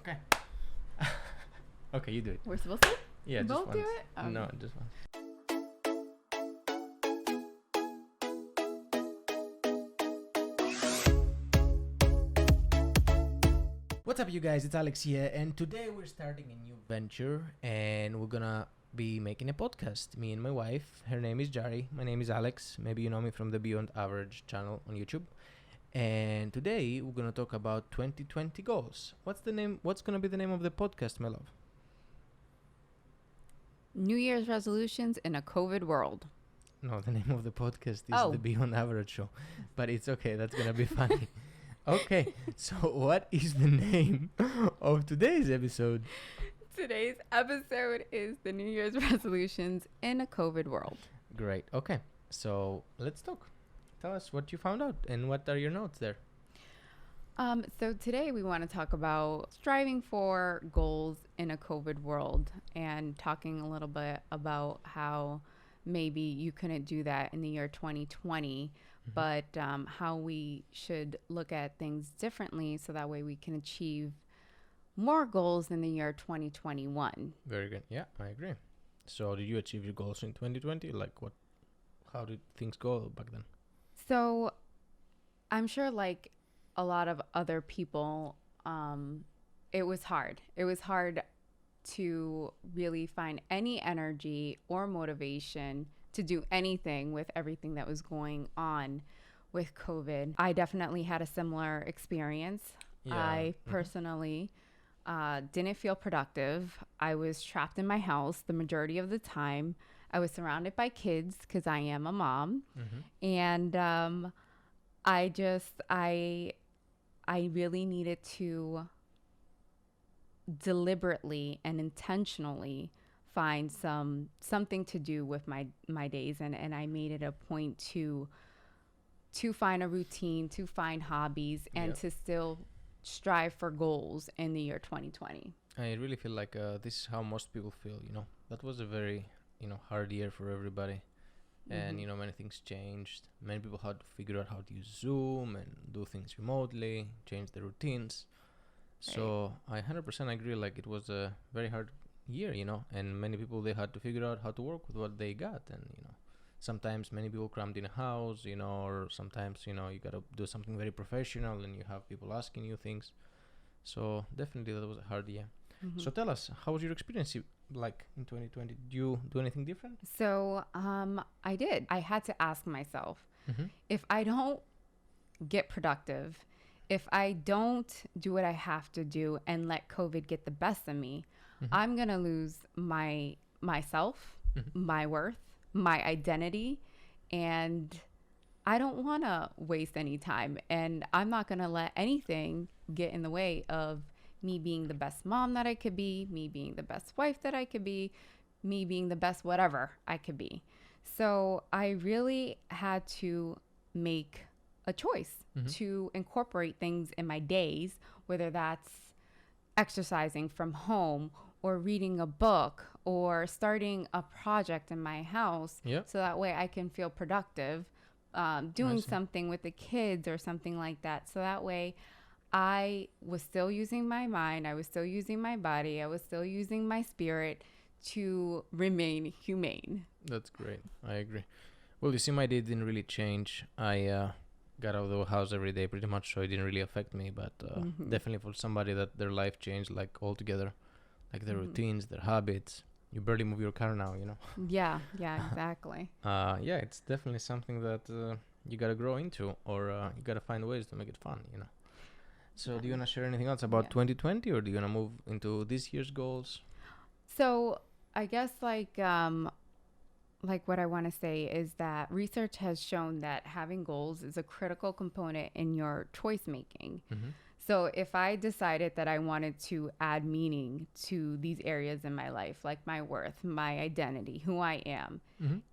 Okay. Okay, you do it. We're supposed to? Yeah, just both once. do it? Okay. No, just once. What's up, you guys? It's Alex here, and today we're starting a new venture, and we're gonna be making a podcast. Me and my wife. Her name is Jary. My name is Alex. Maybe you know me from the Beyond Average channel on YouTube. And today we're gonna talk about 2020 goals. What's the name? What's gonna be the name of the podcast, my love? New Year's resolutions in a COVID world. No, the name of the podcast is Oh. the Beyond Average Show. But it's okay. That's gonna be funny. Okay, so what is the name of today's episode? Today's episode is the New Year's resolutions in a COVID world. Great. Okay, so let's talk. Tell us what you found out and what are your notes there. So today we want to talk about striving for goals in a COVID world and talking a little bit about how maybe you couldn't do that in the year 2020, but how we should look at things differently so that way we can achieve more goals in the year 2021. Very good. Yeah, I agree. So did you achieve your goals in 2020? Like what? How did things go back then? So I'm sure like a lot of other people, it was hard. It was hard to really find any energy or motivation to do anything with everything that was going on with COVID. I definitely had a similar experience. Yeah. I personally didn't feel productive. I was trapped in my house the majority of the time. I was surrounded by kids because I am a mom. And I really needed to deliberately and intentionally find something to do with my days, and I made it a point to find a routine, to find hobbies, and to still strive for goals in the year 2020. I really feel like this is how most people feel, That was a very, hard year for everybody. And, many things changed. Many people had to figure out how to use Zoom and do things remotely, change their routines. So I 100% agree, like it was a very hard year, and many people, they had to figure out how to work with what they got. And, sometimes many people crammed in a house, or sometimes, you got to do something very professional and you have people asking you things. So definitely that was a hard year. So tell us, how was your experience like in 2020? Did you do anything different? So I did. I had to ask myself, if I don't get productive, if I don't do what I have to do and let COVID get the best of me, I'm going to lose myself, my worth, my identity, and I don't want to waste any time. And I'm not going to let anything get in the way of me being the best mom that I could be, me being the best wife that I could be, me being the best whatever I could be. So I really had to make a choice to incorporate things in my days, whether that's exercising from home or reading a book or starting a project in my house, so that way I can feel productive, doing something with the kids or something like that. So that way I was still using my mind, I was still using my body, I was still using my spirit to remain humane. That's great. I agree. Well, you see, my day didn't really change. I got out of the house every day pretty much, so it didn't really affect me. But definitely for somebody that their life changed like altogether, like their routines, their habits. You barely move your car now, Yeah, exactly. Yeah, it's definitely something that you got to grow into, or you got to find ways to make it fun, So do you want to share anything else about 2020, or do you want to move into this year's goals? So I guess like what I want to say is that research has shown that having goals is a critical component in your choice making. So if I decided that I wanted to add meaning to these areas in my life, like my worth, my identity, who I am,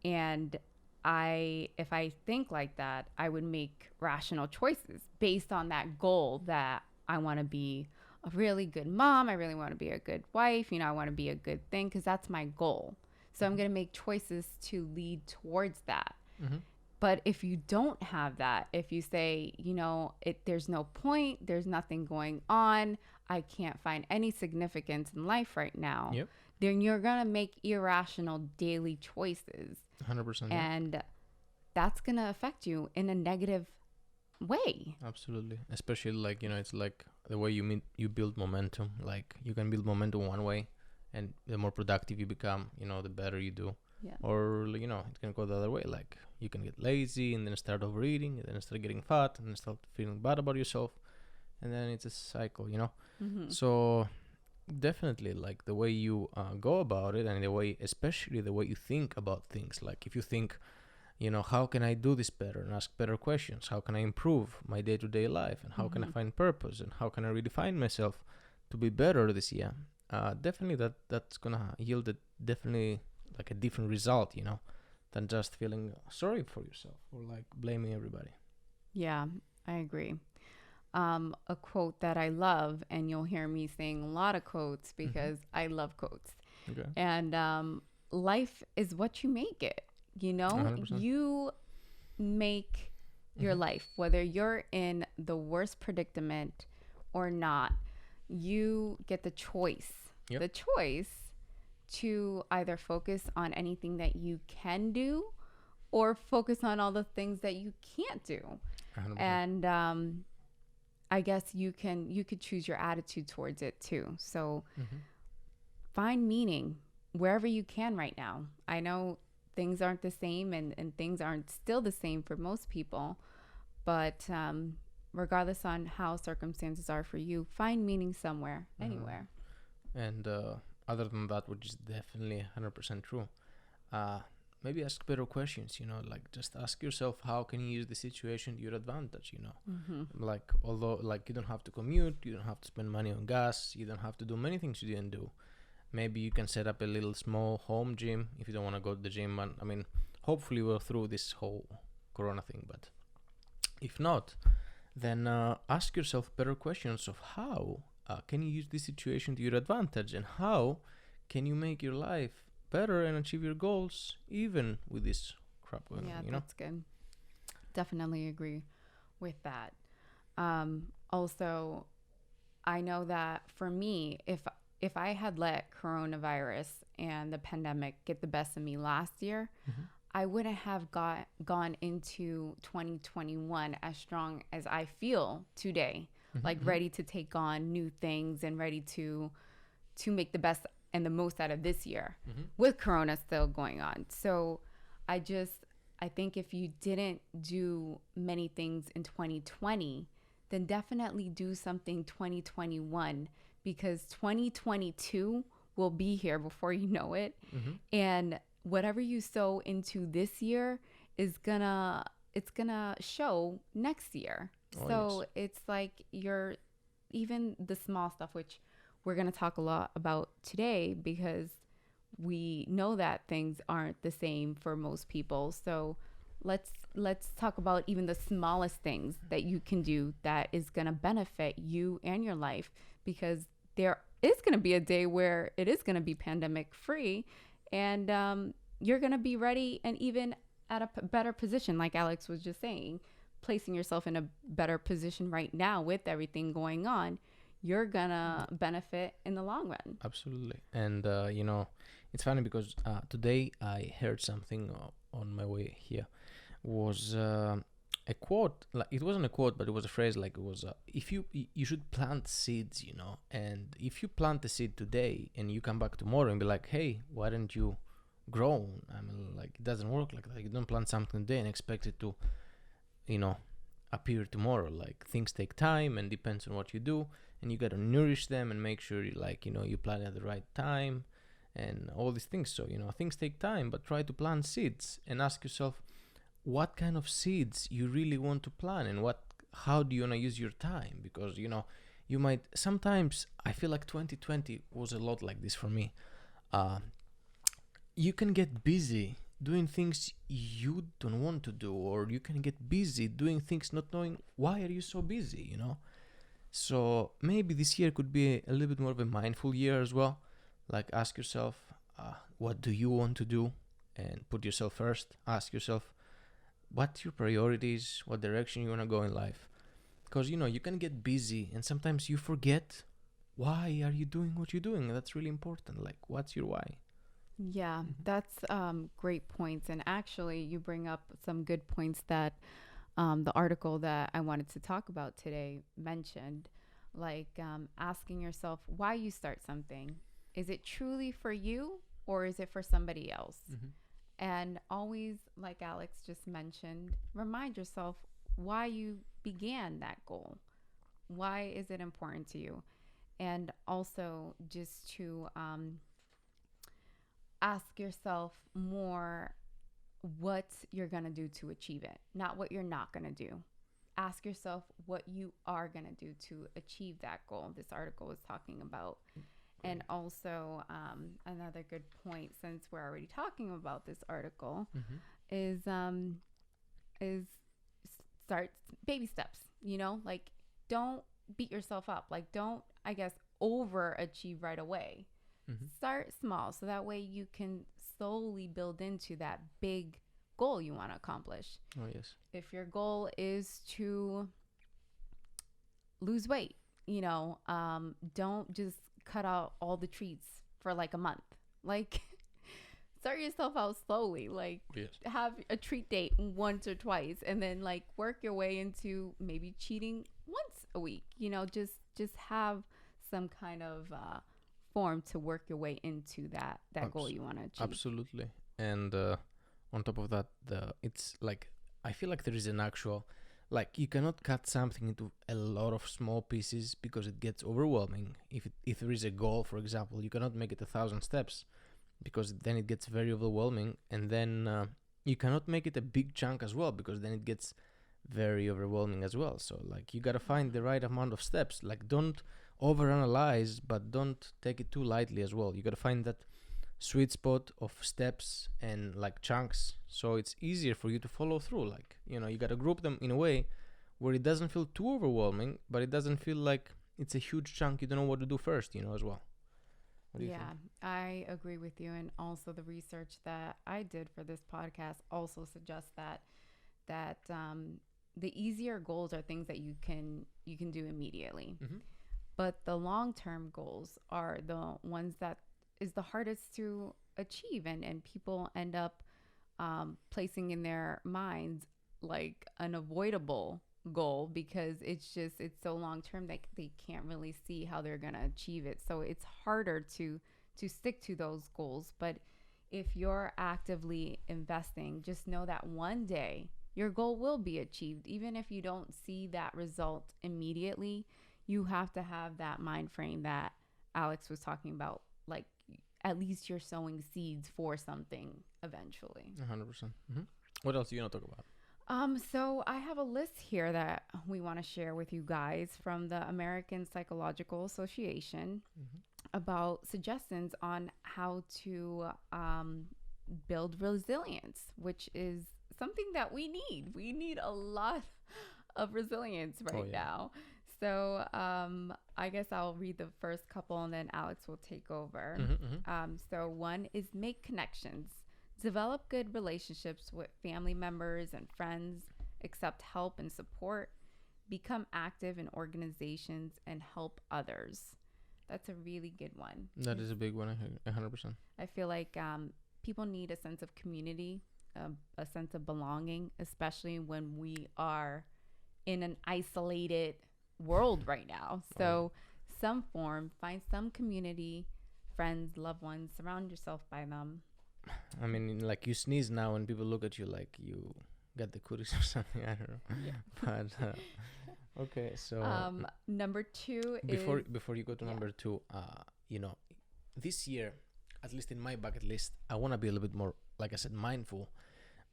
and if I think like that, I would make rational choices based on that goal that I want to be a really good mom. I really want to be a good wife. I want to be a good thing because that's my goal. So I'm going to make choices to lead towards that. But if you don't have that, if you say, there's no point, there's nothing going on, I can't find any significance in life right now, Yep. then you're going to make irrational daily choices. 100%. And that's going to affect you in a negative way. Absolutely. Especially like, it's like the way you build momentum. Like you can build momentum one way, and the more productive you become, the better you do. Yeah. Or, it can go the other way. Like you can get lazy and then start overeating and then start getting fat and then start feeling bad about yourself. And then it's a cycle, Mm-hmm. So definitely like the way you go about it, and especially the way you think about things. Like if you think, how can I do this better, and ask better questions? How can I improve my day-to-day life? And how can I find purpose? And how can I redefine myself to be better this year? Definitely that's gonna yield definitely like a different result, than just feeling sorry for yourself or like blaming everybody. Yeah, I agree. A quote that I love, and you'll hear me saying a lot of quotes because I love quotes. Okay. And life is what you make it. 100%. You make your life, whether you're in the worst predicament or not. You get the choice. Yep. The choice to either focus on anything that you can do or focus on all the things that you can't do. 100%. And I guess you could choose your attitude towards it too. So find meaning wherever you can right now. I know things aren't the same, and things aren't still the same for most people, but regardless on how circumstances are for you, find meaning somewhere, anywhere. And other than that, which is definitely 100% true, maybe ask better questions, like just ask yourself, how can you use the situation to your advantage, like, although like you don't have to commute, you don't have to spend money on gas, you don't have to do many things you didn't do. Maybe you can set up a little small home gym if you don't want to go to the gym. And I mean, hopefully we're through this whole corona thing, but if not, then ask yourself better questions of how can you use this situation to your advantage, and how can you make your life better and achieve your goals even with this crap going on, That's good. Definitely agree with that. Also, I know that for me, if I had let coronavirus and the pandemic get the best of me last year, I wouldn't have gone into 2021 as strong as I feel today, like ready to take on new things and ready to make the best and the most out of this year with Corona still going on. So I think if you didn't do many things in 2020, then definitely do something 2021, because 2022 will be here before you know it. And whatever you sow into this year it's gonna show next year. It's like even the small stuff, which we're gonna talk a lot about today, because we know that things aren't the same for most people. So let's talk about even the smallest things that you can do that is gonna benefit you and your life, because there is gonna be a day where it is gonna be pandemic free, and you're gonna be ready and even at a better position, like Alex was just saying, placing yourself in a better position right now with everything going on. You're gonna benefit in the long run. Absolutely. And it's funny because today I heard something on my way here. Was a quote, like it wasn't a quote, but it was a phrase, like it was if you should plant seeds, and if you plant the seed today and you come back tomorrow and be like, hey, why didn't you grow? I mean, like, it doesn't work like that. You don't plant something today and expect it to appear tomorrow. Like, things take time and depends on what you do, and you got to nourish them and make sure you plant at the right time and all these things. So things take time, but try to plant seeds and ask yourself what kind of seeds you really want to plant, and how do you want to use your time, because you might sometimes, I feel like 2020 was a lot like this for me. You can get busy doing things you don't want to do, or you can get busy doing things not knowing why are you so busy. So maybe this year could be a little bit more of a mindful year as well. Like, ask yourself, what do you want to do, and put yourself first. Ask yourself, what's your priorities, what direction you want to go in life, because you can get busy and sometimes you forget why are you doing what you're doing? That's really important. Like, what's your why? Yeah, that's great points. And actually, you bring up some good points that the article that I wanted to talk about today mentioned, like asking yourself why you start something. Is it truly for you or is it for somebody else? And always, like Alex just mentioned, remind yourself why you began that goal. Why is it important to you? And also, just to ask yourself more what you're going to do to achieve it, not what you're not going to do. Ask yourself what you are going to do to achieve that goal. This article is talking about. And also, another good point, since we're already talking about this article, is start baby steps. You know, like don't beat yourself up. Like don't, I guess, overachieve right away. Start small, so that way you can slowly build into that big goal you want to accomplish. Oh yes. If your goal is to lose weight, don't just cut out all the treats for like a month. Like start yourself out slowly. Like Yes. have a treat date once or twice, and then like work your way into maybe cheating once a week. Just have some kind of form to work your way into that goal you want to achieve. Absolutely. And on top of that, it's like I feel like there is an actual, like you cannot cut something into a lot of small pieces because it gets overwhelming. If there is a goal, for example, you cannot make it 1,000 steps because then it gets very overwhelming, and then you cannot make it a big chunk as well because then it gets very overwhelming as well. So like you gotta find the right amount of steps. Like don't overanalyze, but don't take it too lightly as well. You gotta find that sweet spot of steps and like chunks, so it's easier for you to follow through. Like you gotta group them in a way where it doesn't feel too overwhelming, but it doesn't feel like it's a huge chunk you don't know what to do first, as well. What do you think? I agree with you. And also the research that I did for this podcast also suggests that the easier goals are things that you can do immediately. But the long-term goals are the ones that is the hardest to achieve, and people end up placing in their minds like an avoidable goal because it's so long-term that they can't really see how they're going to achieve it. So it's harder to stick to those goals. But if you're actively investing, just know that one day your goal will be achieved. Even if you don't see that result immediately, you have to have that mind frame that Alex was talking about. Like at least you're sowing seeds for something eventually. 100%. What else do you want to talk about? So I have a list here that we want to share with you guys from the American Psychological Association about suggestions on how to build resilience, which is something that we need. We need a lot of resilience right now. So I guess I'll read the first couple and then Alex will take over. So one is make connections. Develop good relationships with family members and friends. Accept help and support. Become active in organizations and help others. That's a really good one. That is a big one, 100%. I feel like people need a sense of community, a sense of belonging, especially when we are in an isolated world right now. So find some community, friends, loved ones, surround yourself by them. I mean, like you sneeze now and people look at you like you got the cooties or something. I don't know. Yeah. But okay, so number two before you go to number two, this year, at least in my bucket list, I want to be a little bit more, like I said, mindful.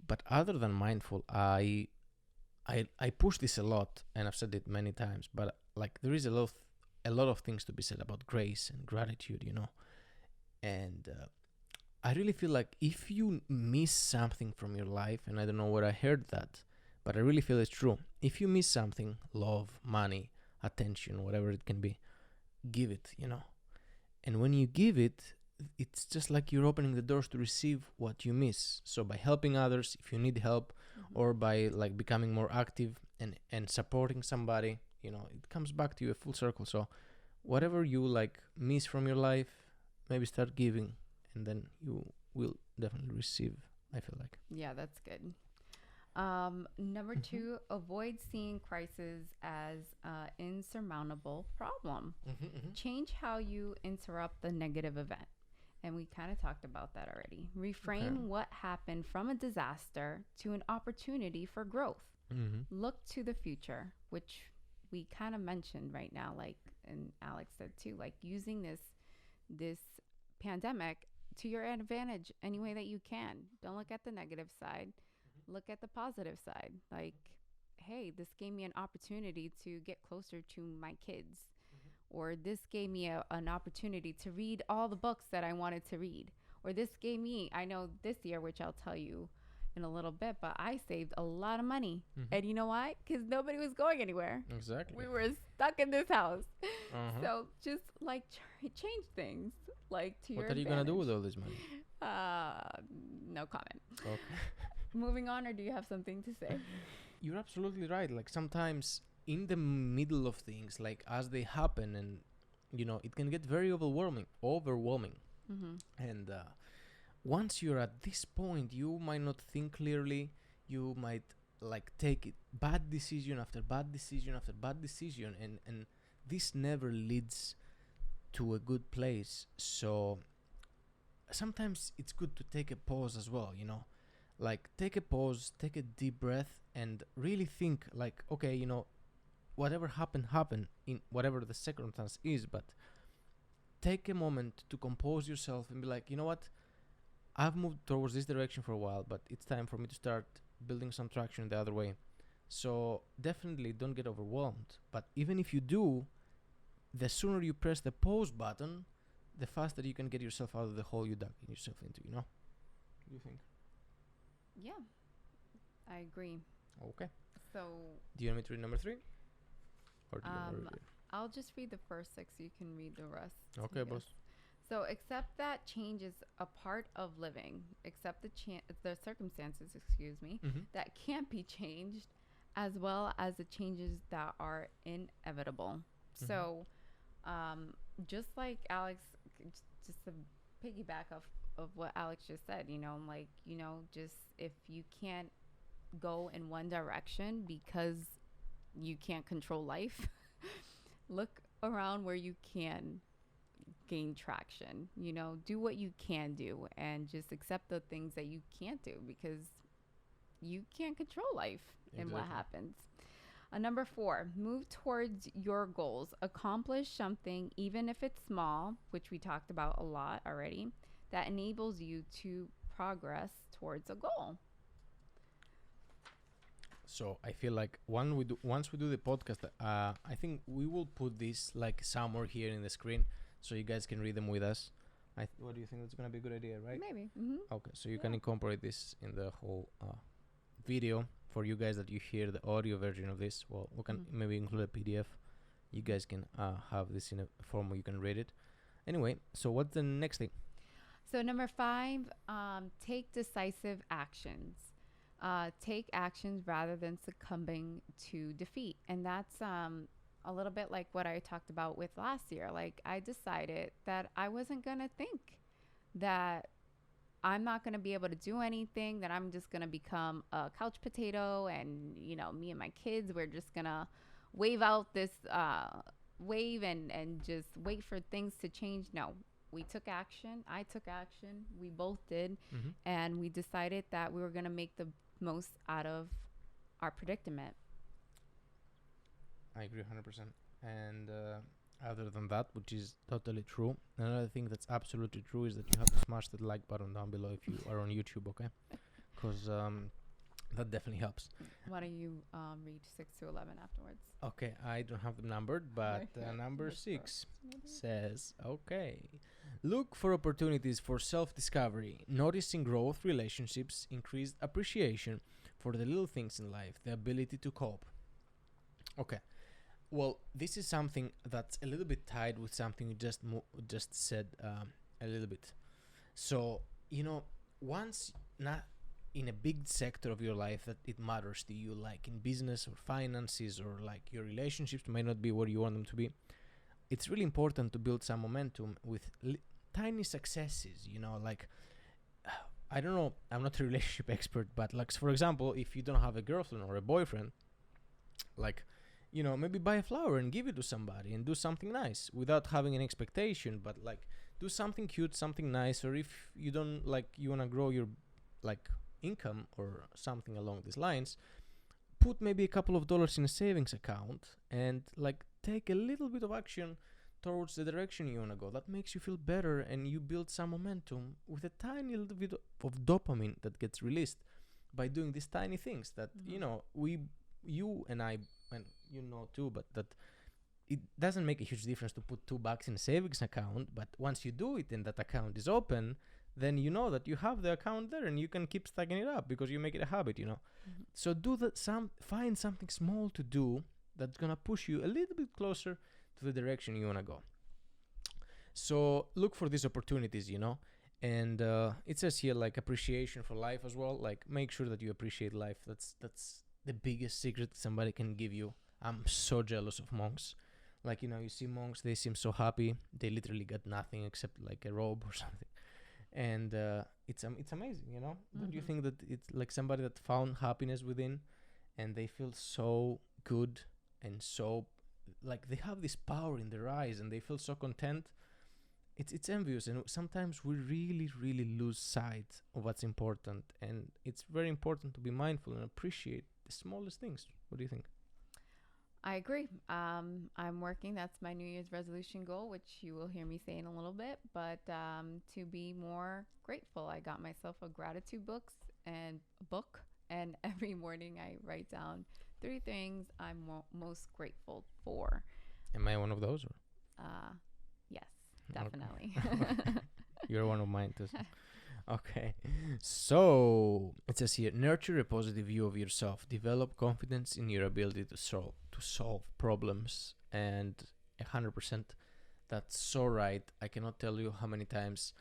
But other than mindful, I push this a lot, and I've said it many times. But like there is a lot of things to be said about grace and gratitude, and I really feel like if you miss something from your life, and I don't know where I heard that, but I really feel it's true. If you miss something, love, money, attention, whatever it can be, give it, And when you give it, it's just like you're opening the doors to receive what you miss. So by helping others, if you need help, or by like becoming more active and supporting somebody, it comes back to you a full circle. So whatever you like miss from your life, maybe start giving, and then you will definitely receive, I feel like. Yeah, that's good. Number two, avoid seeing crisis as an insurmountable problem. Change how you interrupt the negative event. And we kind of talked about that already. Reframe what happened from a disaster to an opportunity for growth. Look to the future, which we kind of mentioned right now, like, and Alex said too, like using this pandemic to your advantage any way that you can. Don't look at the negative side. Look at the positive side. Like, hey, this gave me an opportunity to get closer to my kids. Or this gave me an opportunity to read all the books that I wanted to read. Or this gave me, I know this year, which I'll tell you in a little bit, but I saved a lot of money. And you know why? Because nobody was going anywhere. Exactly. We were stuck in this house. So just like change things, like to your What are you advantage. gonna do with all this money? No comment. Okay. Moving on, or do you have something to say? You're absolutely right. Like sometimes in the middle of things, like as they happen, and it can get very overwhelming. And once you're at this point, you might not think clearly. You might like take bad decision after bad decision after bad decision, and this never leads to a good place. So sometimes it's good to take a pause as well, like take a pause, take a deep breath, and really think like, okay, whatever happened in whatever the circumstance is, but take a moment to compose yourself and be like, you know what, I've moved towards this direction for a while, but it's time for me to start building some traction the other way. So definitely don't get overwhelmed, but even if you do, the sooner you press the pause button, the faster you can get yourself out of the hole you dug yourself into, What do you think? Yeah, I agree. Okay. So Do you want me to read number 3? Or do you want to read it? I'll just read the first 6 so you can read the rest. Okay, boss. So accept that change is a part of living. Accept the circumstances, that can't be changed, as well as the changes that are inevitable. So just like Alex, just to piggyback of what Alex just said, just if you can't go in one direction because you can't control life, look around where you can gain traction. Do what you can do and just accept the things that you can't do, because you can't control life and what happens. Number 4, move towards your goals. Accomplish something, even if it's small, which we talked about a lot already, that enables you to progress towards a goal. So I feel like once we do the podcast, I think we will put this like somewhere here in the screen so you guys can read them with us. What do you think? That's gonna be a good idea, right? Maybe. Okay, so you can incorporate this in the whole video for you guys that you hear the audio version of this. Well, we can maybe include a PDF. You guys can have this in a form where you can read it. Anyway, so what's the next thing? So number 5, take decisive actions. Take actions rather than succumbing to defeat. And that's a little bit like what I talked about with last year. Like, I decided that I wasn't going to think that I'm not going to be able to do anything, that I'm just going to become a couch potato, and, me and my kids, we're just going to wave out this wave and just wait for things to change. No, we took action. I took action. We both did. And we decided that we were going to make the most out of our predicament. I agree 100%. And other than that, which is totally true, another thing that's absolutely true is that you have to smash that like button down below if you are on YouTube, okay? Because that definitely helps. Why don't you read 6 to 11 afterwards? Okay, I don't have them numbered, but number 6 says, okay, look for opportunities for self-discovery, noticing growth, relationships, increased appreciation for the little things in life, the ability to cope. Okay. Well, this is something that's a little bit tied with something you just said a little bit. So, once not in a big sector of your life that it matters to you, like in business or finances or like your relationships might not be where you want them to be. it's really important to build some momentum with tiny successes, like I don't know, I'm not a relationship expert, but like for example, if you don't have a girlfriend or a boyfriend, like maybe buy a flower and give it to somebody and do something nice without having an expectation, but like do something cute, something nice. Or if you don't like, you want to grow your like income or something along these lines, put maybe a couple of dollars in a savings account and like take a little bit of action towards the direction you want to go. That makes you feel better, and you build some momentum with a tiny little bit of dopamine that gets released by doing these tiny things that you and I, and too, but that it doesn't make a huge difference to put $2 in a savings account. But once you do it and that account is open, then you know that you have the account there and you can keep stacking it up because you make it a habit, So find something small to do that's gonna push you a little bit closer to the direction you wanna go. So look for these opportunities, and it says here like appreciation for life as well. Like make sure that you appreciate life. That's the biggest secret somebody can give you. I'm so jealous of monks. Like you see monks, they seem so happy. They literally got nothing except like a robe or something. And it's amazing, Don't you think that it's like somebody that found happiness within, and they feel so good and so like they have this power in their eyes and they feel so content? It's envious, and sometimes we really, really lose sight of what's important, and it's very important to be mindful and appreciate the smallest things. What do you think? I agree. I'm working. That's my New Year's resolution goal, which you will hear me say in a little bit. But to be more grateful, I got myself a gratitude book, and every morning I write down 3 things I'm most grateful for. Am I one of those? Or? Yes, definitely. You're one of mine too. Okay, so it says here, nurture a positive view of yourself, develop confidence in your ability to solve problems. And 100%, that's so right. I cannot tell you how many times,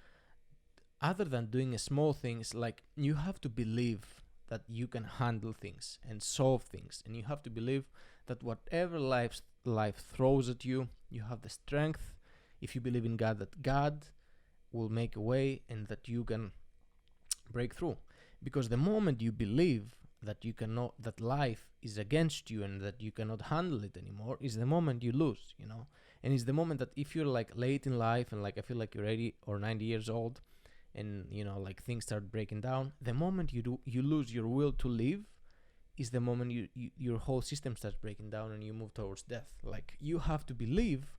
other than doing small things, like you have to believe that you can handle things and solve things, and you have to believe that whatever life throws at you, you have the strength, if you believe in God, that God will make a way and that you can break through. Because the moment you believe that you cannot, that life is against you and that you cannot handle it anymore, is the moment you lose, and it's the moment that if you're like late in life and like I feel like you're 80 or 90 years old and like things start breaking down, the moment you lose your will to live is the moment your whole system starts breaking down and you move towards death. Like you have to believe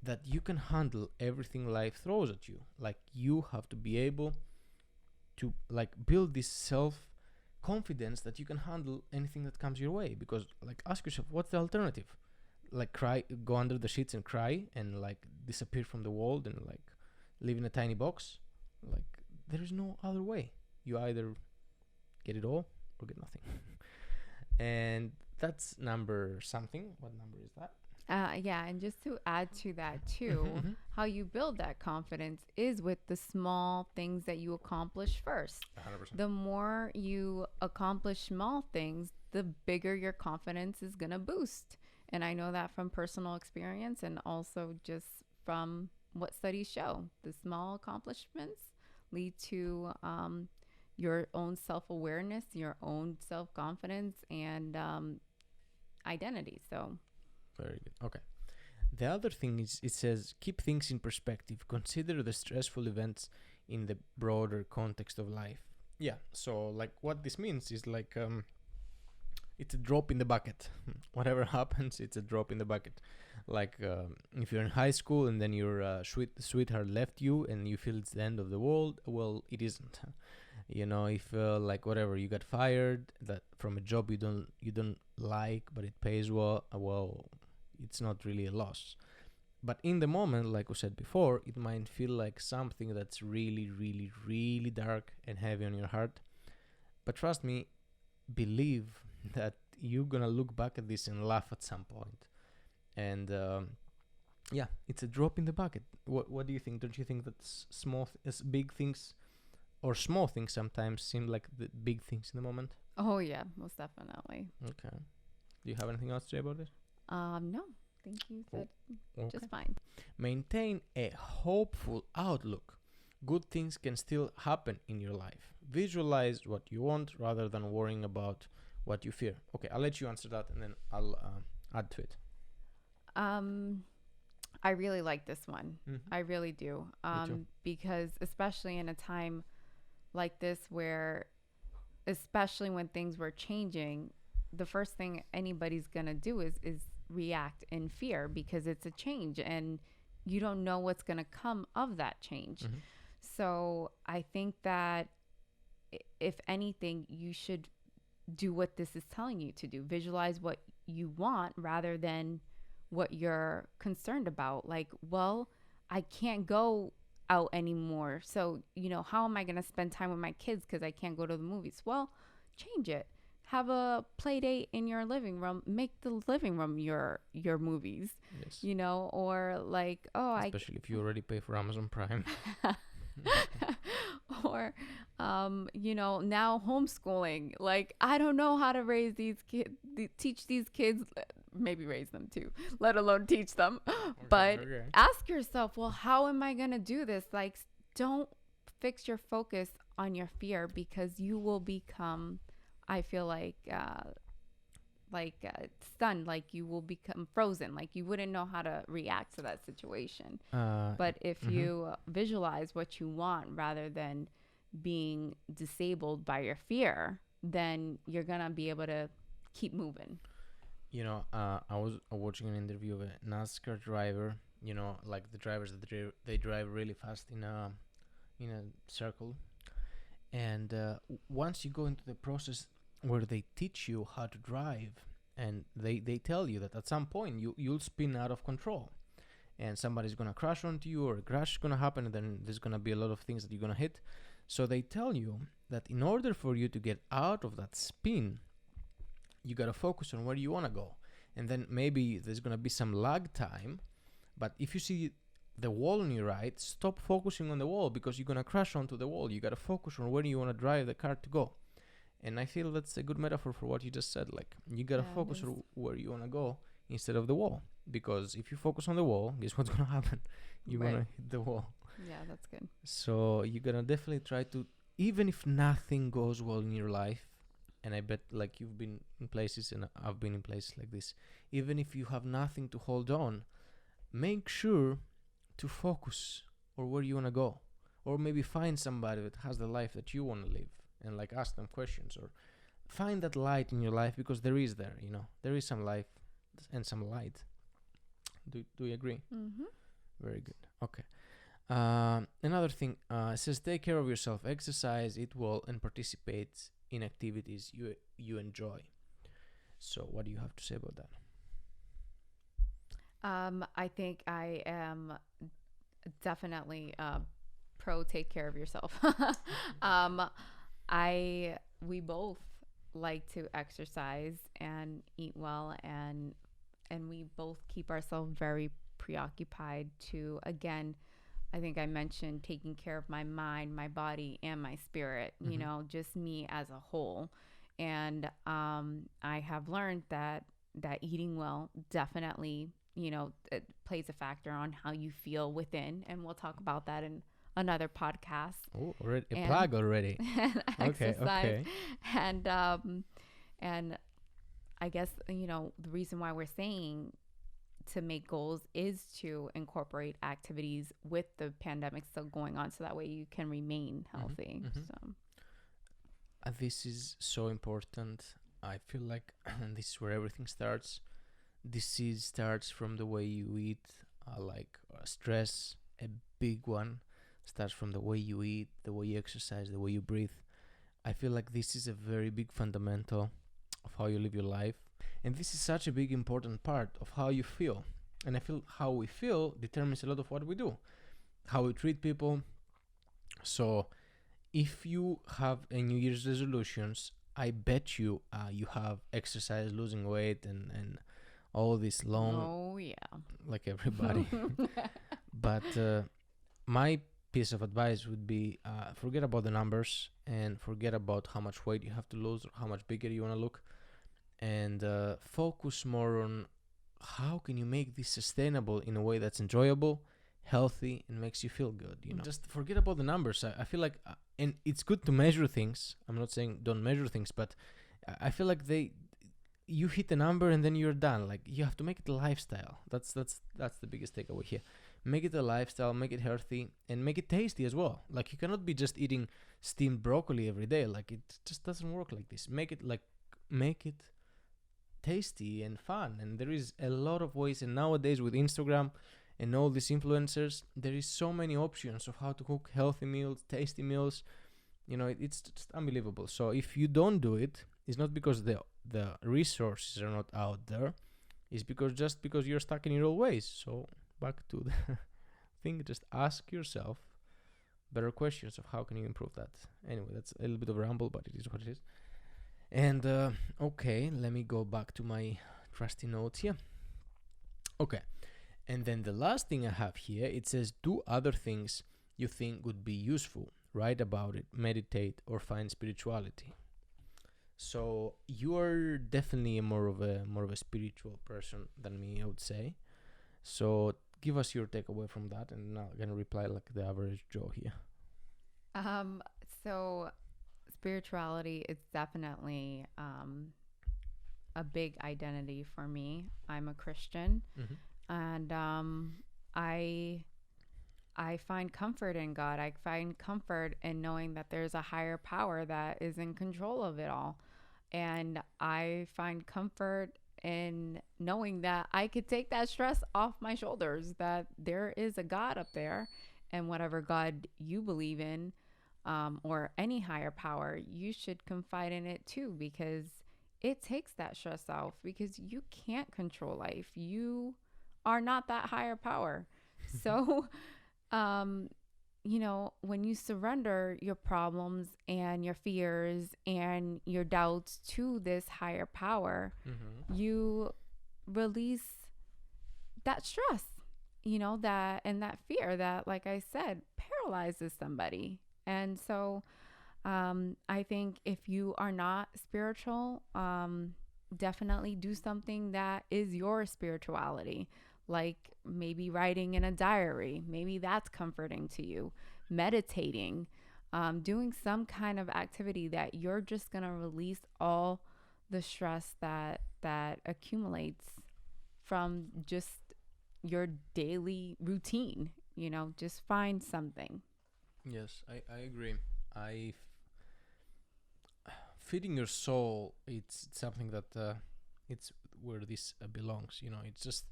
that you can handle everything life throws at you. Like you have to be able to like build this self-confidence that you can handle anything that comes your way. Because like ask yourself, what's the alternative? Like go under the sheets and cry and like disappear from the world and like live in a tiny box? Like there is no other way. You either get it all or get nothing. And that's number something. What number is that? Yeah, and just to add to that too, how you build that confidence is with the small things that you accomplish first. 100%. The more you accomplish small things, the bigger your confidence is going to boost. And I know that from personal experience and also just from what studies show. The small accomplishments lead to your own self-awareness, your own self-confidence, and identity. So very good. Okay. The other thing is, it says, keep things in perspective. Consider the stressful events in the broader context of life. Yeah. So, like, what this means is like, it's a drop in the bucket. Whatever happens, it's a drop in the bucket. Like, if you're in high school and then your sweetheart left you and you feel it's the end of the world, well, it isn't. If like whatever, you got fired that from a job you don't like, but it pays well, it's not really a loss. But in the moment, like we said before, it might feel like something that's really, really, really dark and heavy on your heart. But trust me, believe that you're gonna look back at this and laugh at some point. And yeah, it's a drop in the bucket. What do you think? Don't you think that big things or small things sometimes seem like the big things in the moment? Oh yeah, most definitely. Okay. Do you have anything else to say about this? No, think you said Okay. just fine. Maintain a hopeful outlook. Good things can still happen in your life. Visualize what you want rather than worrying about what you fear. Okay, I'll let you answer that and then I'll add to it. I really like this one. Mm-hmm. I really do. Me too. Because especially in a time like this where, especially when things were changing, the first thing anybody's going to do is react in fear because it's a change and you don't know what's going to come of that change. Mm-hmm. So I think that if anything, you should do what this is telling you to do. Visualize what you want rather than what you're concerned about. Like, well, I can't go out anymore. So, how am I going to spend time with my kids because I can't go to the movies? Well, change it. Have a play date in your living room. Make the living room your movies. Yes. Or like, especially if you already pay for Amazon Prime. or now homeschooling. Like, I don't know how to raise these kids, teach these kids, maybe raise them too, let alone teach them. But ask yourself, well, how am I gonna do this? Like, don't fix your focus on your fear because you will become, I feel like stunned, like you will become frozen, like you wouldn't know how to react to that situation. But if you visualize what you want rather than being disabled by your fear, then you're gonna be able to keep moving. I was watching an interview of a NASCAR driver. Like the drivers that they drive really fast in a circle, and once you go into the process where they teach you how to drive, and they tell you that at some point you'll spin out of control and somebody's gonna crash onto you or a crash is gonna happen, and then there's gonna be a lot of things that you're gonna hit. So they tell you that in order for you to get out of that spin, you gotta focus on where you wanna go, and then maybe there's gonna be some lag time, but if you see the wall on your right, stop focusing on the wall because you're gonna crash onto the wall. You gotta focus on where you wanna drive the car to go. And I feel that's a good metaphor for what you just said. Like, you gotta focus on where you wanna go instead of the wall. Because if you focus on the wall, guess what's gonna happen? You're gonna hit the wall. Yeah, that's good. So you're gonna definitely try to, even if nothing goes well in your life, and I bet like you've been in places and I've been in places like this, even if you have nothing to hold on, make sure to focus on where you wanna go. Or maybe find somebody that has the life that you wanna live, and like ask them questions, or find that light in your life, because there is some life and some light. Do you agree? Mm-hmm. Very good. Okay. Another thing, it says take care of yourself, exercise, eat well, and participate in activities you enjoy. So what do you have to say about that? I think I am definitely pro take care of yourself. We both like to exercise and eat well, and we both keep ourselves very preoccupied to, again, I think I mentioned taking care of my mind, my body, and my spirit, just me as a whole. And I have learned that eating well definitely, it plays a factor on how you feel within, and we'll talk about that in another podcast. Oh, already a plug already. And exercise. Okay. And I guess, the reason why we're saying to make goals is to incorporate activities with the pandemic still going on, so that way you can remain healthy. So this is so important. I feel like this is where everything starts. Disease starts from the way you eat. Stress, a big one, starts from the way you eat, the way you exercise, the way you breathe. I feel like this is a very big fundamental of how you live your life. And this is such a big important part of how you feel. And I feel how we feel determines a lot of what we do, how we treat people. So if you have a New Year's resolutions, I bet you have exercise, losing weight, and all this long. Oh yeah, like everybody. But my piece of advice would be forget about the numbers and forget about how much weight you have to lose or how much bigger you want to look, and focus more on how can you make this sustainable in a way that's enjoyable, healthy, and makes you feel good? You know, just forget about the numbers. I feel like, and it's good to measure things. I'm not saying don't measure things, but I feel like you hit a number and then you're done. Like, you have to make it a lifestyle. That's the biggest takeaway here. Make it a lifestyle, make it healthy, and make it tasty as well. Like, you cannot be just eating steamed broccoli every day. Like, it just doesn't work like this. Make it tasty and fun. And there is a lot of ways. And nowadays with Instagram and all these influencers, there is so many options of how to cook healthy meals, tasty meals. You know, it's just unbelievable. So if you don't do it, it's not because the resources are not out there. It's because you're stuck in your old ways. So back to the thing, just ask yourself better questions of how can you improve that. Anyway, that's a little bit of a ramble, but it is what it is. And okay, let me go back to my trusty notes here. Okay, and then the last thing I have here, it says do other things you think would be useful. Write about it, meditate, or find spirituality. So you're definitely more of a spiritual person than me, I would say. So give us your takeaway from that, and I'm gonna reply like the average Joe here. So spirituality is definitely a big identity for me. I'm a Christian, and I find comfort in God. I find comfort in knowing that there's a higher power that is in control of it all. And I find comfort in knowing that I could take that stress off my shoulders, that there is a God up there, and whatever God you believe in, or any higher power, you should confide in it too, because it takes that stress off, because you can't control life. You are not that higher power. So, you know, when you surrender your problems and your fears and your doubts to this higher power, you release that stress, you know, that fear that, like I said, paralyzes somebody. And so I think if you are not spiritual, definitely do something that is your spirituality. Like maybe writing in a diary, maybe that's comforting to you. Meditating, doing some kind of activity that you're just gonna release all the stress that accumulates from just your daily routine. You know, just find something. Yes, I agree. Feeding your soul, it's something that it's where this belongs. You know, it's just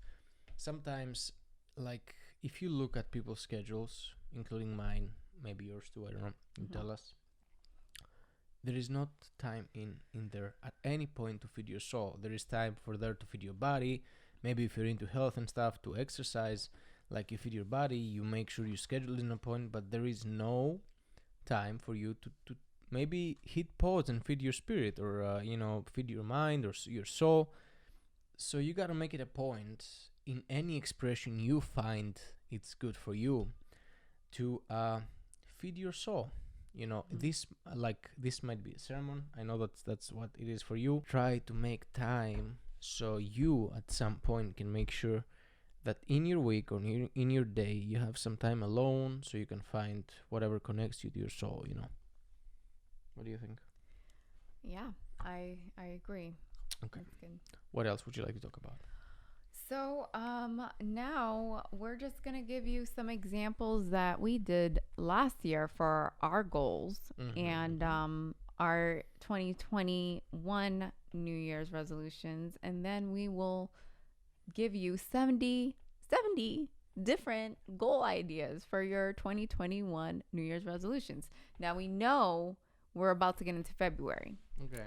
sometimes, like, if you look at people's schedules, including mine, maybe yours too, I don't know, you tell us, there is not time in there at any point to feed your soul. There is time for there to feed your body. Maybe if you're into health and stuff, to exercise. Like, you feed your body, you make sure you schedule in a point, but there is no time for you to maybe hit pause and feed your spirit, or you know, feed your mind or your soul. So you gotta make it a point in any expression you find it's good for you to feed your soul. You know, this might be a sermon. I know that's what it is for you. Try to make time so you at some point can make sure that in your week or in your day you have some time alone, so you can find whatever connects you to your soul. You know, what do you think? Yeah, I agree. Okay. That's good. What else would you like to talk about? So now we're just going to give you some examples that we did last year for our goals and our 2021 New Year's resolutions. And then we will give you 70 different goal ideas for your 2021 New Year's resolutions. Now we know we're about to get into February. Okay.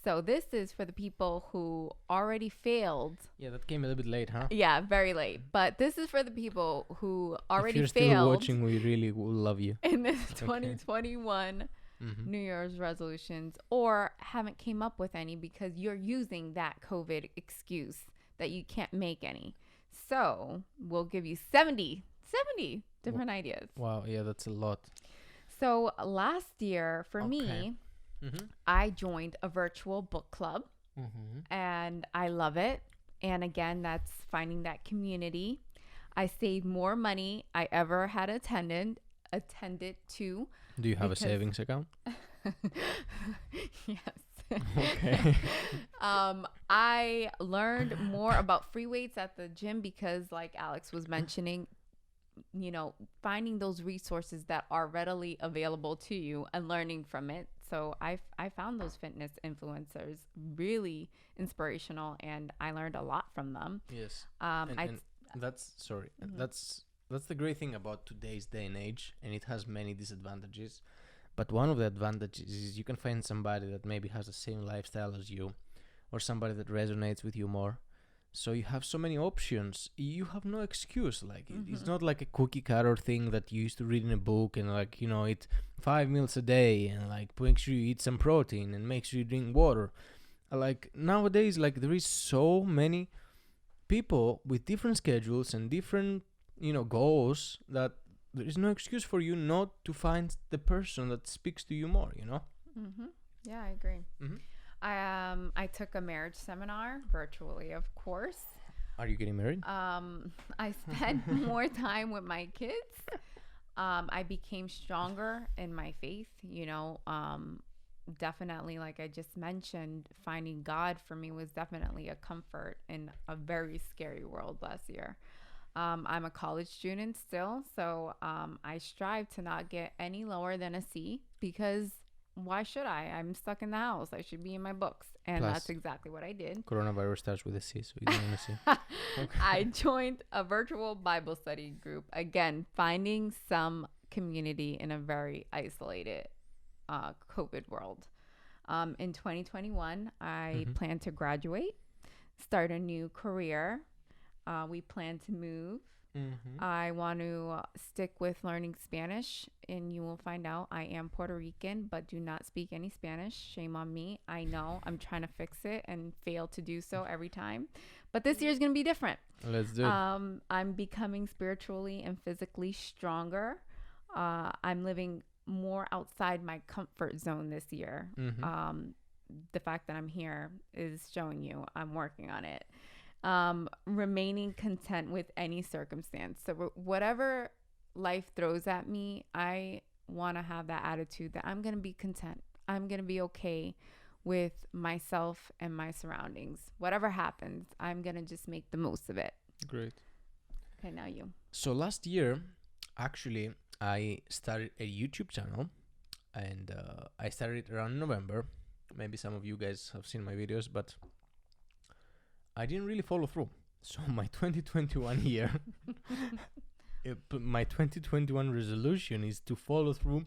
So this is for the people who already failed. Yeah, that came a little bit late, huh? Yeah, very late. But this is for the people who already failed. If you're still watching, we really will love you. In this 2021 New Year's resolutions, or haven't came up with any because you're using that COVID excuse that you can't make any. So we'll give you 70 different ideas. Wow, yeah, that's a lot. So last year for me, I joined a virtual book club and I love it. And again, that's finding that community. I saved more money I ever had attended to Do you have a because savings account? yes. Okay. I learned more about free weights at the gym because, like Alex was mentioning, finding those resources that are readily available to you and learning from it. So I found those fitness influencers really inspirational, and I learned a lot from them. Yes. Um, I And that's sorry. Mhm. That's the great thing about today's day and age, and it has many disadvantages. But one of the advantages is you can find somebody that maybe has the same lifestyle as you, or somebody that resonates with you more. So you have so many options. You have no excuse. Like it's Mhm. not like a cookie cutter thing that you used to read in a book and like eat 5 meals a day and like make sure you eat some protein and make sure you drink water. Like nowadays, like there is so many people with different schedules and different goals that there is no excuse for you not to find the person that speaks to you more. Mhm. Yeah, I agree. Mm-hmm. I took a marriage seminar virtually, of course. Are you getting married? I spent more time with my kids. I became stronger in my faith. Definitely, like I just mentioned, finding God for me was definitely a comfort in a very scary world last year. I'm a college student still, so I strive to not get any lower than a C because why should I? I'm stuck in the house. I should be in my books. And that's Plus, exactly what I did. coronavirus starts with a C, so you don't want to see. I joined a virtual Bible study group. Again, finding some community in a very isolated COVID world. In 2021, I Mm-hmm. plan to graduate, start a new career. We plan to move. Mm-hmm. I want to stick with learning Spanish, and you will find out I am Puerto Rican, but do not speak any Spanish. Shame on me. I know I'm trying to fix it and fail to do so every time. But this year is going to be different. Let's do it. I'm becoming spiritually and physically stronger. I'm living more outside my comfort zone this year. Mm-hmm. The fact that I'm here is showing you I'm working on it. Remaining content with any circumstance. So, whatever life throws at me, I want to have that attitude that I'm going to be content. I'm going to be okay with myself and my surroundings. Whatever happens, I'm going to just make the most of it. Great. Okay, now you. So last year, actually, I started a YouTube channel, and I started it around November. Maybe some of you guys have seen my videos, but I didn't really follow through. So my 2021 year, my 2021 resolution is to follow through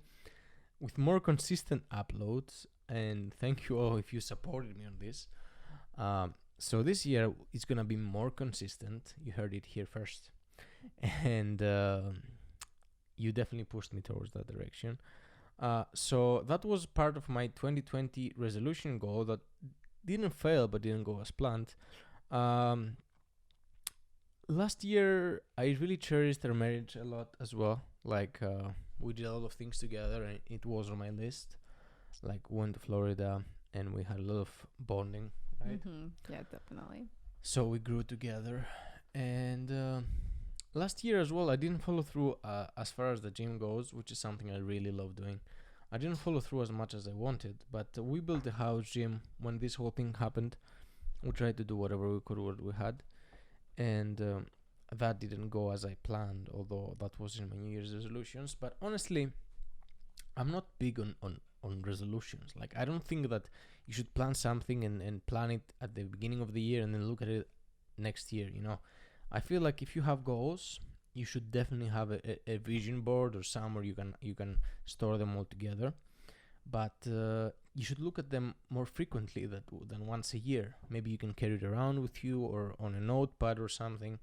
with more consistent uploads. And thank you all if you supported me on this. So this year it's gonna be more consistent. You heard it here first, and you definitely pushed me towards that direction. So that was part of my 2020 resolution goal that didn't fail but didn't go as planned. Last year I really cherished our marriage a lot as well. Like we did a lot of things together, and it was on my list. Like went to Florida, and we had a lot of bonding, right? Mm-hmm. Yeah, definitely. So we grew together, and last year as well, I didn't follow through as far as the gym goes, which is something I really love doing. I didn't follow through as much as I wanted, but we built a house gym when this whole thing happened. We tried to do whatever we could, what we had, and that didn't go as I planned, although that was in my New Year's resolutions. But honestly, I'm not big on resolutions. Like, I don't think that you should plan something and plan it at the beginning of the year and then look at it next year. I feel like if you have goals, you should definitely have a vision board or somewhere you can store them all together. But you should look at them more frequently than once a year. Maybe you can carry it around with you or on a notepad or something,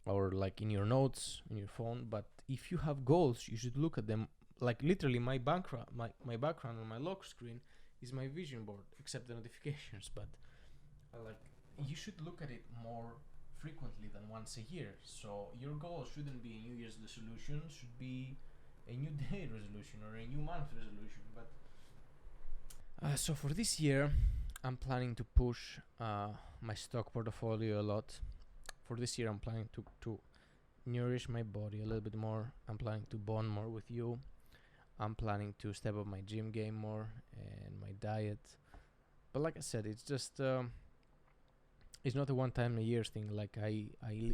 or like in your notes in your phone. But if you have goals, you should look at them. Like literally, my background on my lock screen is my vision board, except the notifications. But like, you should look at it more frequently than once a year. So your goal shouldn't be a New Year's resolution, should be a new day resolution or a new month resolution. But so for this year, I'm planning to push my stock portfolio a lot. For this year, I'm planning to nourish my body a little bit more. I'm planning to bond more with you. I'm planning to step up my gym game more and my diet. But like I said, it's just it's not a one time a year thing. Like I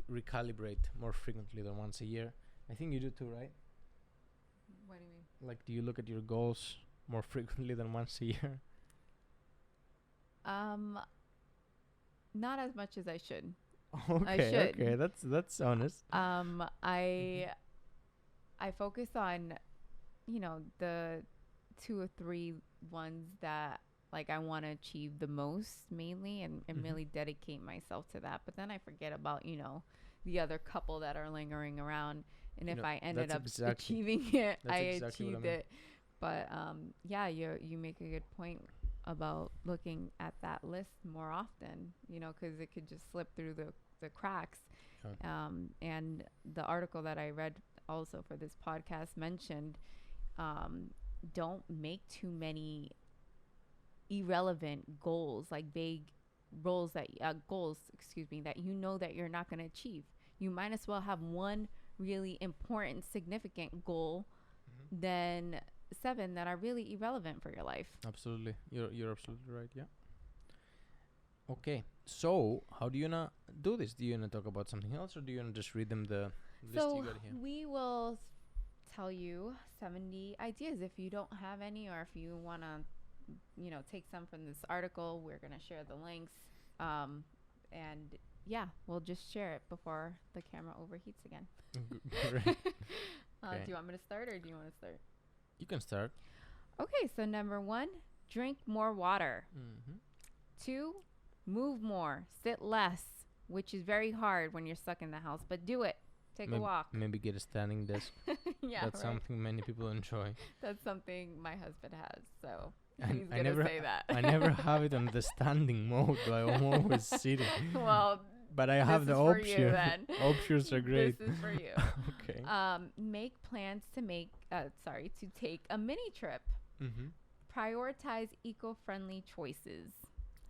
recalibrate more frequently than once a year. I think you do too, right? What do you mean? Like, do you look at your goals more frequently than once a year? Not as much as I should. Okay, okay, that's honest. I focus on, the 2 or 3 ones that like I want to achieve the most mainly, and really dedicate myself to that. But then I forget about, the other couple that are lingering around. And if I ended up achieving it, I achieved it. But yeah, you make a good point about looking at that list more often, because it could just slip through the cracks. And the article that I read also for this podcast mentioned, don't make too many irrelevant goals, like vague goals that that you're not going to achieve. You might as well have one really important, significant goal than 7 that are really irrelevant for your life. Absolutely, you're absolutely right. Yeah. Okay, so how do you wanna do this? Do you wanna talk about something else, or do you wanna just read them the list you got here? We will tell you 70 ideas. If you don't have any, or if you wanna, take some from this article, we're gonna share the links. And yeah, we'll just share it before the camera overheats again. Great. Do you want me to start, or do you want to start? You can start. Okay, so number 1, drink more water. 2, move more, sit less, which is very hard when you're stuck in the house, but do it. Take a walk. Maybe get a standing desk. Yeah, that's something many people enjoy. That's something my husband has, so And he's going to say that. I never have it on the standing mode, though. I'm always sitting. Well, but I have the option. For you, then. Options are great. This is for you. Okay. Make plans to take a mini trip. Prioritize eco-friendly choices.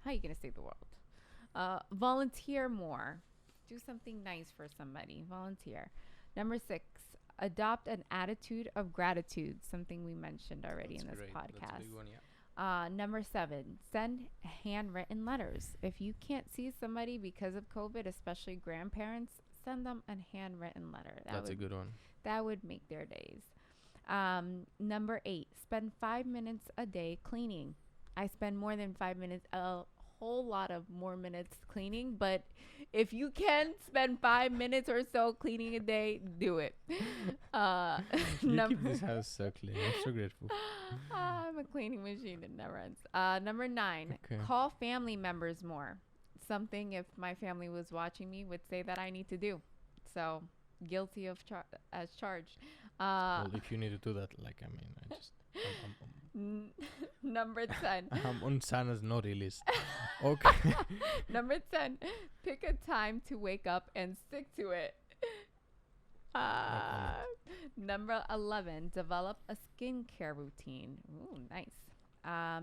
How are you going to save the world? Volunteer more. Do something nice for somebody. Volunteer. Number 6, adopt an attitude of gratitude. Something we mentioned already in this podcast. That's a big one, yeah. Number 7, send handwritten letters. If you can't see somebody because of COVID, especially grandparents, send them a handwritten letter. That's a good one. That would make their days. Number 8, spend 5 minutes a day cleaning. I spend more than 5 minutes, a whole lot of more minutes cleaning, but if you can spend 5 minutes or so cleaning a day, do it. You keep this house so clean. I'm so grateful. I'm a cleaning machine. It never ends. Number 9, call family members more. Something, if my family was watching me, would say that I need to do. So guilty of as charged. Well, if you need to do that, Number 10. I'm on Sana's naughty list. Okay. Number 10. Pick a time to wake up and stick to it. Number 11. Develop a skincare routine. Ooh, nice. I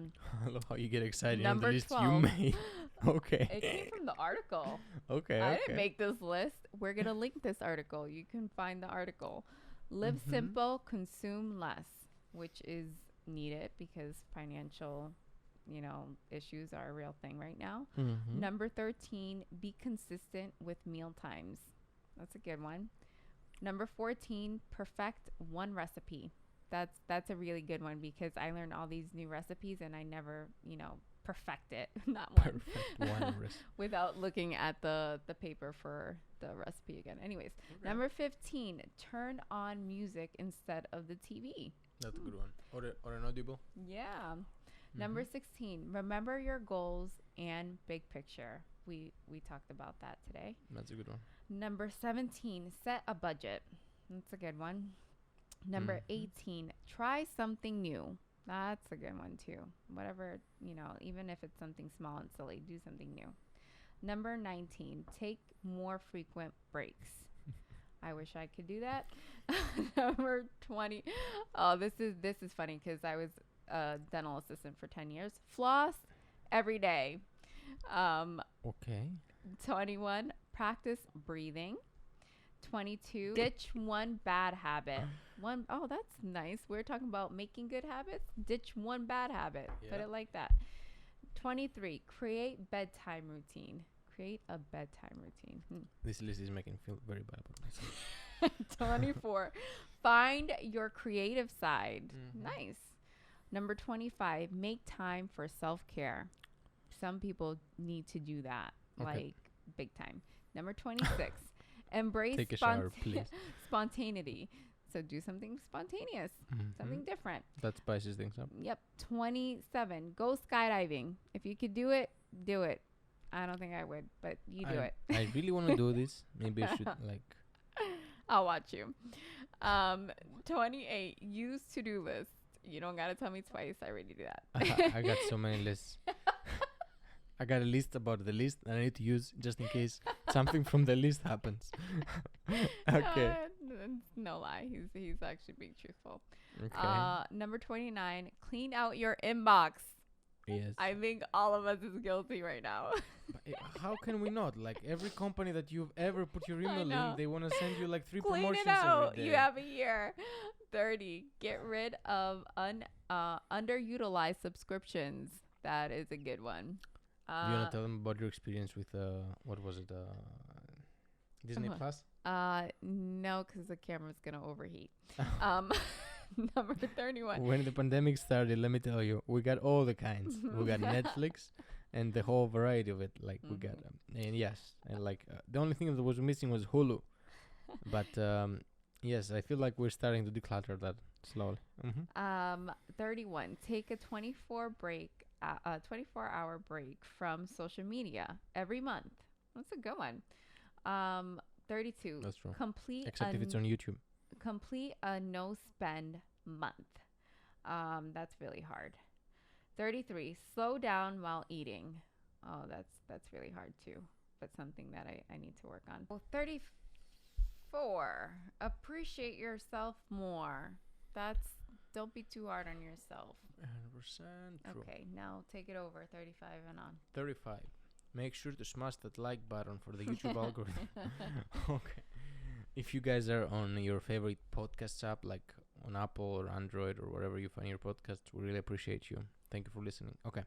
love how you get excited on the Number list 12. you made. Okay. It came from the article. Okay. I didn't make this list. We're going to link this article. You can find the article. Live simple, consume less, which is needed because financial, issues are a real thing right now. Number 13, be consistent with meal times. That's a good one. Number 14, perfect one recipe. That's a really good one because I learned all these new recipes and I never, perfect it. Not one. Perfect one recipe. Without looking at the paper for the recipe again. Anyways, number 15, turn on music instead of the TV. That's a good one. Or an audible. Yeah. Number 16, remember your goals and big picture. We talked about that today. That's a good one. Number 17, set a budget. That's a good one. Number 18, try something new. That's a good one too. Whatever, even if it's something small and silly, do something new. Number 19, take more frequent breaks. I wish I could do that. Number 20. Oh, this is funny because I was a dental assistant for 10 years. Floss every day. Okay. 21, practice breathing. 22, ditch one bad habit. Oh, that's nice. We're talking about making good habits. Ditch one bad habit. Put it like that. 23, create bedtime routine. Create a bedtime routine. This list is making me feel very bad about myself. 24, find your creative side. Mm-hmm. Nice. Number 25, make time for self-care. Some people need to do that, like big time. Number 26, embrace Take a shower, please. spontaneity. So do something spontaneous, something different. That spices things up. Yep. 27, go skydiving. If you could do it, do it. I don't think I would, but you do it. I really want to do this. Maybe I should I'll watch you. 28, use to-do list. You don't got to tell me twice. I already do that. I got so many lists. I got a list about the list and I need to use just in case something from the list happens. Okay. No lie. He's actually being truthful. Okay. Number 29, clean out your inbox. Yes. I think all of us is guilty right now. How can we not? Like every company that you've ever put your email in, they want to send you like 3 clean promotions it out. every day. You have a year. 30, get rid of underutilized subscriptions. That is a good one. Do you want to tell them about your experience with what was it? Disney Plus? No, because the camera's gonna overheat. Number 31. When the pandemic started, let me tell you, we got all the kinds. We got Netflix and the whole variety of it. Like we got, and yes, and like the only thing that was missing was Hulu. But yes, I feel like we're starting to declutter that slowly. 31. Take a 24-hour break from social media every month. That's a good one. 32. That's true. Except if it's on YouTube. Complete a no spend month. That's really hard. 33. Slow down while eating. Oh, that's really hard too, but something that I need to work on. Well, 34. Appreciate yourself more. Don't be too hard on yourself. 100% true. Okay, now take it over. 35 and on. 35. Make sure to smash that like button for the YouTube algorithm. Okay. If you guys are on your favorite podcast app, like on Apple or Android or wherever you find your podcasts, we really appreciate you. Thank you for listening. Okay.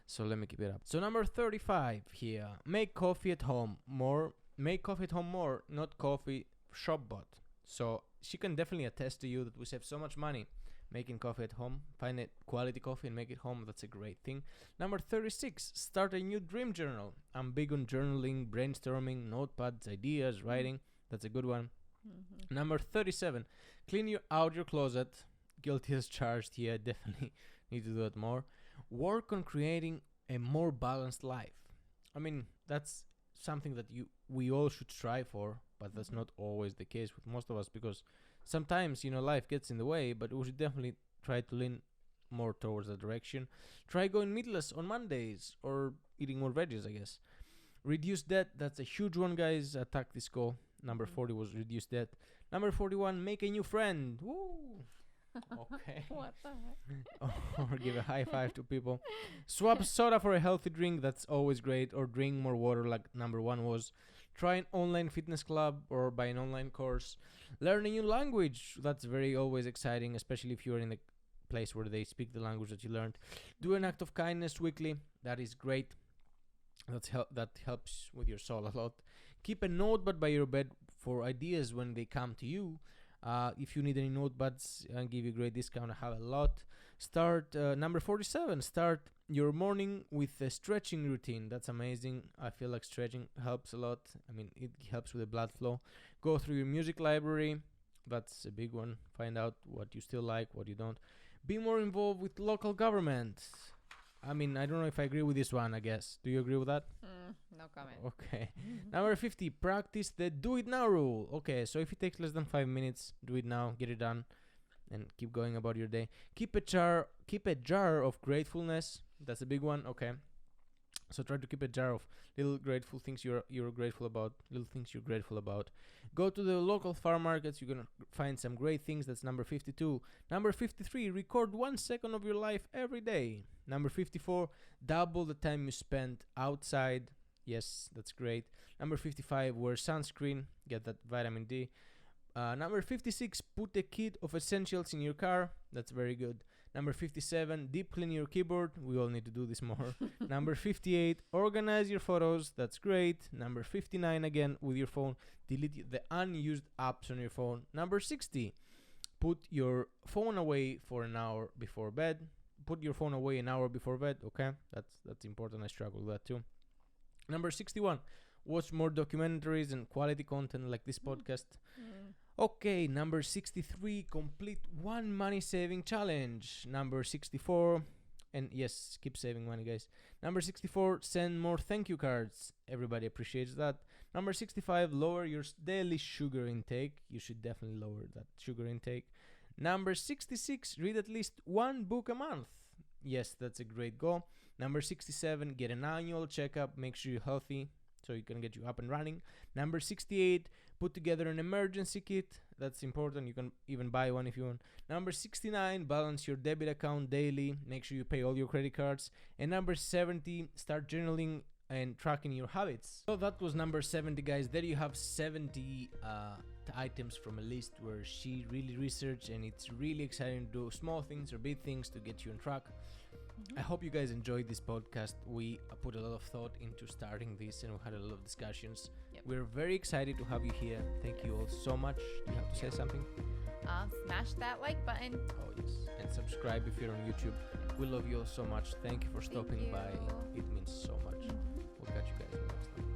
So let me keep it up. So number 35 here. Make coffee at home more. Make coffee at home more, not coffee shop bought. So she can definitely attest to you that we save so much money making coffee at home. Find a quality coffee and make it home. That's a great thing. Number 36, start a new dream journal. I'm big on journaling, brainstorming, notepads, ideas, writing. That's a good one. Number 37, clean out your closet. Guilty as charged here. Definitely need to do it more. Work on creating a more balanced life. I mean, that's something that we all should strive for, but that's not always the case with most of us, because sometimes, life gets in the way, but we should definitely try to lean more towards that direction. Try going meatless on Mondays or eating more veggies, I guess. Reduce debt. That's a huge one, guys. Attack this goal. Number 40 was reduce debt. Number 41, make a new friend. Woo! Okay. What the heck? Or give a high five to people. Swap soda for a healthy drink. That's always great. Or drink more water, like number 1 was. Try an online fitness club or buy an online course. Learn a new language. That's very always exciting, especially if you're in a place where they speak the language that you learned. Do an act of kindness weekly. That is great. That helps with your soul a lot. Keep a notepad by your bed for ideas when they come to you. If you need any notepads, I'll give you a great discount. I have a lot. Start number 47. Start your morning with a stretching routine. That's amazing. I feel like stretching helps a lot. I mean, it helps with the blood flow. Go through your music library. That's a big one. Find out what you still like, what you don't. Be more involved with local government. I mean, I don't know if I agree with this one, I guess. Do you agree with that? No comment. Okay. Number 50, practice the do it now rule. Okay, so if it takes less than 5 minutes, do it now, get it done, and keep going about your day. Keep a jar of gratefulness. That's a big one. Okay. So try to keep a jar of little grateful things you're grateful about, little things you're grateful about. Go to the local farm markets. You're gonna find some great things. That's number 52. Number 53, record 1 second of your life every day. Number 54, double the time you spend outside. Yes, that's great. Number 55, wear sunscreen. Get that vitamin D. Number 56, put a kit of essentials in your car. That's very good. Number 57, deep clean your keyboard. We all need to do this more. Number 58, organize your photos. That's great. Number 59, again, with your phone, delete the unused apps on your phone. Number 60, put your phone away for an hour before bed. Put your phone away an hour before bed. Okay, that's important. I struggle with that too. Number 61, watch more documentaries and quality content like this podcast. Okay, number 63, complete one money saving challenge. Number 64, and yes, keep saving money, guys. Number 64, send more thank you cards. Everybody appreciates that. Number 65, lower your daily sugar intake. You should definitely lower that sugar intake. Number 66, read at least one book a month. Yes, that's a great goal. Number 67, get an annual checkup. Make sure you're healthy, so it can get you up and running. Number 68, put together an emergency kit. That's important. You can even buy one if you want. Number 69, balance your debit account daily. Make sure you pay all your credit cards. And number 70, start journaling and tracking your habits. So that was number 70, guys. There you have 70 items from a list where she really researched, and it's really exciting to do small things or big things to get you on track. I hope you guys enjoyed this podcast. We put a lot of thought into starting this, and we had a lot of discussions. We're very excited to have you here. Thank you all so much. Do you have to say something? Smash that like button. Oh yes, and subscribe if you're on YouTube. We love you all so much. Thank you for stopping by. It means so much. We'll catch you guys next time.